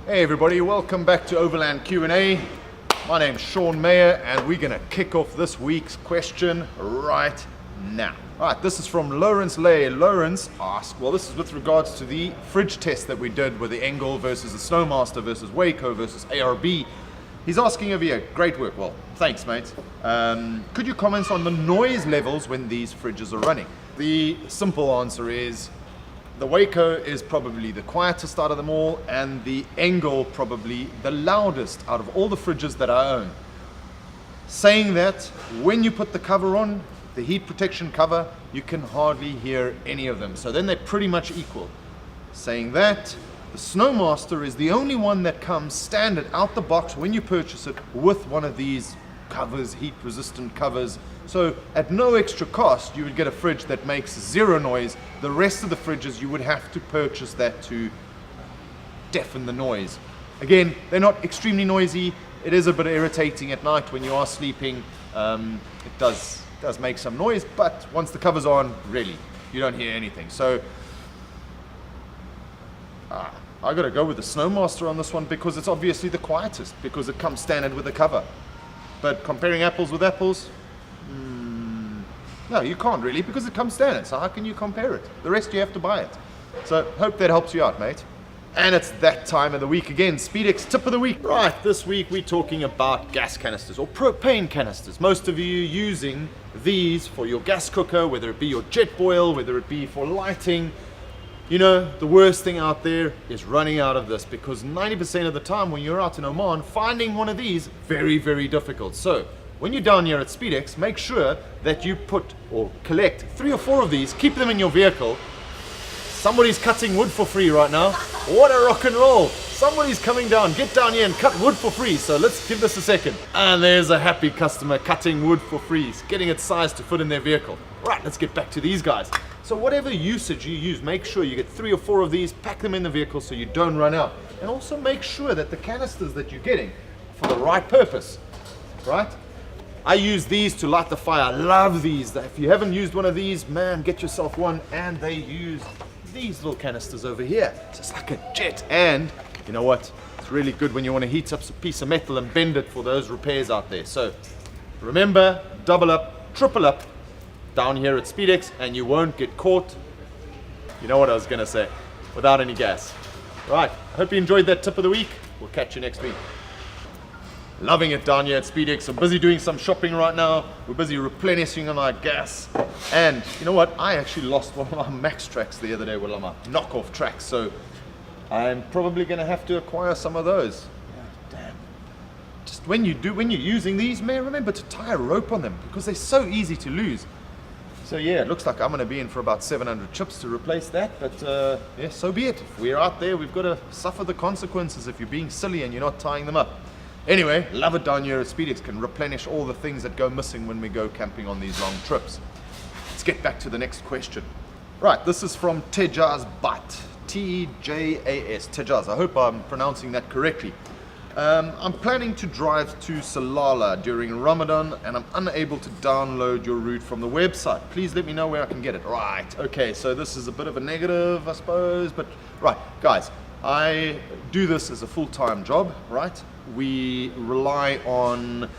Hey everybody, welcome back to Overland Q&A. My name's Sean Mayer and we're gonna kick off this week's question right now. Alright, this is from Lawrence Lay. Lawrence asked, well, this is with regards to the fridge test that we did with the Engel versus the Snowmaster versus Waco versus ARB. He's asking over here, great work. Well, thanks mate. Could you comment on the noise levels when these fridges are running? The simple answer is the Waco is probably the quietest out of them all, and the Engel probably the loudest out of all the fridges that I own. Saying that, when you put the cover on, the heat protection cover, you can hardly hear any of them. So then they're pretty much equal. Saying that, the Snowmaster is the only one that comes standard out the box when you purchase it with one of these covers, heat resistant covers. So at no extra cost, you would get a fridge that makes zero noise. The rest of the fridges, you would have to purchase that to deafen the noise. Again, they're not extremely noisy. It is a bit irritating at night when you are sleeping. It does make some noise, but once the cover's on, really, you don't hear anything. So I gotta go with the Snowmaster on this one because it's obviously the quietest, because it comes standard with the cover. But comparing apples with apples, no, you can't really, because it comes standard. So how can you compare it? The rest you have to buy it. So hope that helps you out, mate. And it's that time of the week again. SpeedX tip of the week. Right, this week we're talking about gas canisters or propane canisters. Most of you using these for your gas cooker, whether it be your jet boil, whether it be for lighting. You know, the worst thing out there is running out of this, because 90% of the time when you're out in Oman, finding one of these, very, very difficult. So when you're down here at SpeedX, make sure that you put or collect 3 or 4 of these, keep them in your vehicle. Somebody's cutting wood for free right now. What a rock and roll. Somebody's coming down. Get down here and cut wood for free. So let's give this a second. And there's a happy customer cutting wood for free, getting it sized to fit in their vehicle. Right, let's get back to these guys. So whatever usage you use, make sure you get 3 or 4 of these, pack them in the vehicle so you don't run out. And also make sure that the canisters that you're getting are for the right purpose, right? I use these to light the fire. I love these. If you haven't used one of these, man, get yourself one. And they use these little canisters over here. So it's like a jet. And you know what? It's really good when you want to heat up a piece of metal and bend it for those repairs out there. So remember, double up, triple up down here at SpeedX, and you won't get caught, you know what I was going to say, without any gas. Right, I hope you enjoyed that tip of the week. We'll catch you next week. Loving it down here at SpeedX. I'm busy doing some shopping right now. We're busy replenishing on our gas. And you know what? I actually lost one of my Max tracks the other day, one of my knockoff tracks. So I'm probably going to have to acquire some of those. Yeah, damn. Just when you're using these, man, remember to tie a rope on them, because they're so easy to lose. So yeah, it looks like I'm going to be in for about 700 chips to replace that. But yeah, so be it. If we're out there, we've got to suffer the consequences if you're being silly and you're not tying them up. Anyway, love it down here at SpeedX. Can replenish all the things that go missing when we go camping on these long trips. Let's get back to the next question. Right, this is from Tejaz Bat. T-E-J-A-S. Tejaz. I hope I'm pronouncing that correctly. I'm planning to drive to Salalah during Ramadan and I'm unable to download your route from the website. Please let me know where I can get it. Right, okay, so this is a bit of a negative, I suppose, but right, guys, I do this as a full-time job, right? We rely on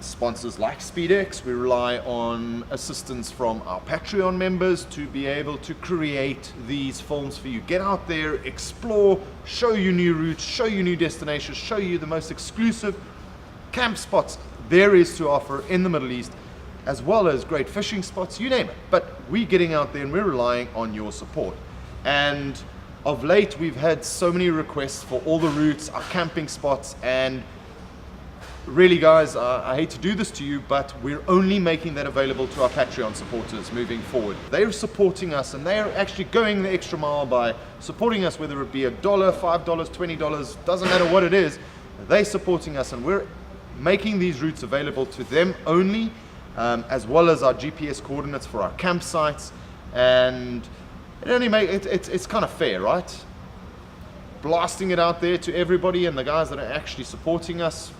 sponsors like SpeedX. We rely on assistance from our Patreon members to be able to create these films for you. Get out there, explore, show you new routes, show you new destinations, show you the most exclusive camp spots there is to offer in the Middle East, as well as great fishing spots, you name it. But we're getting out there and we're relying on your support. And of late, we've had so many requests for all the routes, our camping spots, and really guys, I hate to do this to you, but we're only making that available to our Patreon supporters moving forward. They're supporting us and they're actually going the extra mile by supporting us, whether it be $1, $5, $20, doesn't matter what it is. They're supporting us and we're making these routes available to them only, as well as our GPS coordinates for our campsites. And it only it's kind of fair, right? Blasting it out there to everybody and the guys that are actually supporting us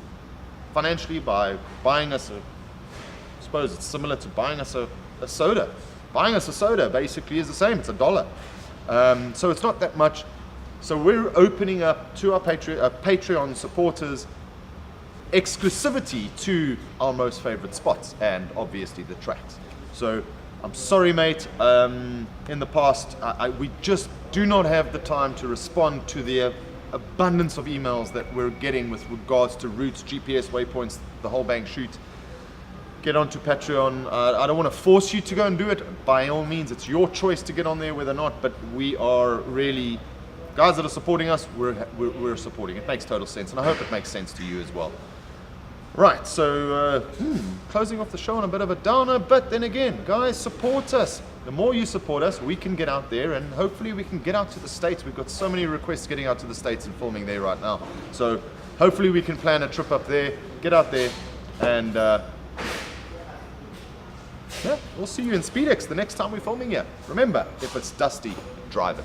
financially by buying us I suppose it's similar to buying us a soda. Buying us a soda basically is the same, it's $1. So it's not that much. So we're opening up to our Patreon supporters exclusivity to our most favorite spots and obviously the tracks. So I'm sorry, mate. In the past, we just do not have the time to respond to the abundance of emails that we're getting with regards to routes, GPS, waypoints, the whole bang shoot. Get onto Patreon. I don't want to force you to go and do it. By all means, it's your choice to get on there whether or not, but we are really, guys that are supporting us, we're supporting. It makes total sense, and I hope it makes sense to you as well. Right, so closing off the show on a bit of a downer, but then again, guys, support us. The more you support us, we can get out there, and hopefully we can get out to the States. We've got so many requests getting out to the States and filming there right now. So hopefully we can plan a trip up there, get out there, and yeah, we'll see you in SpeedX the next time we're filming here. Remember, if it's dusty, drive it.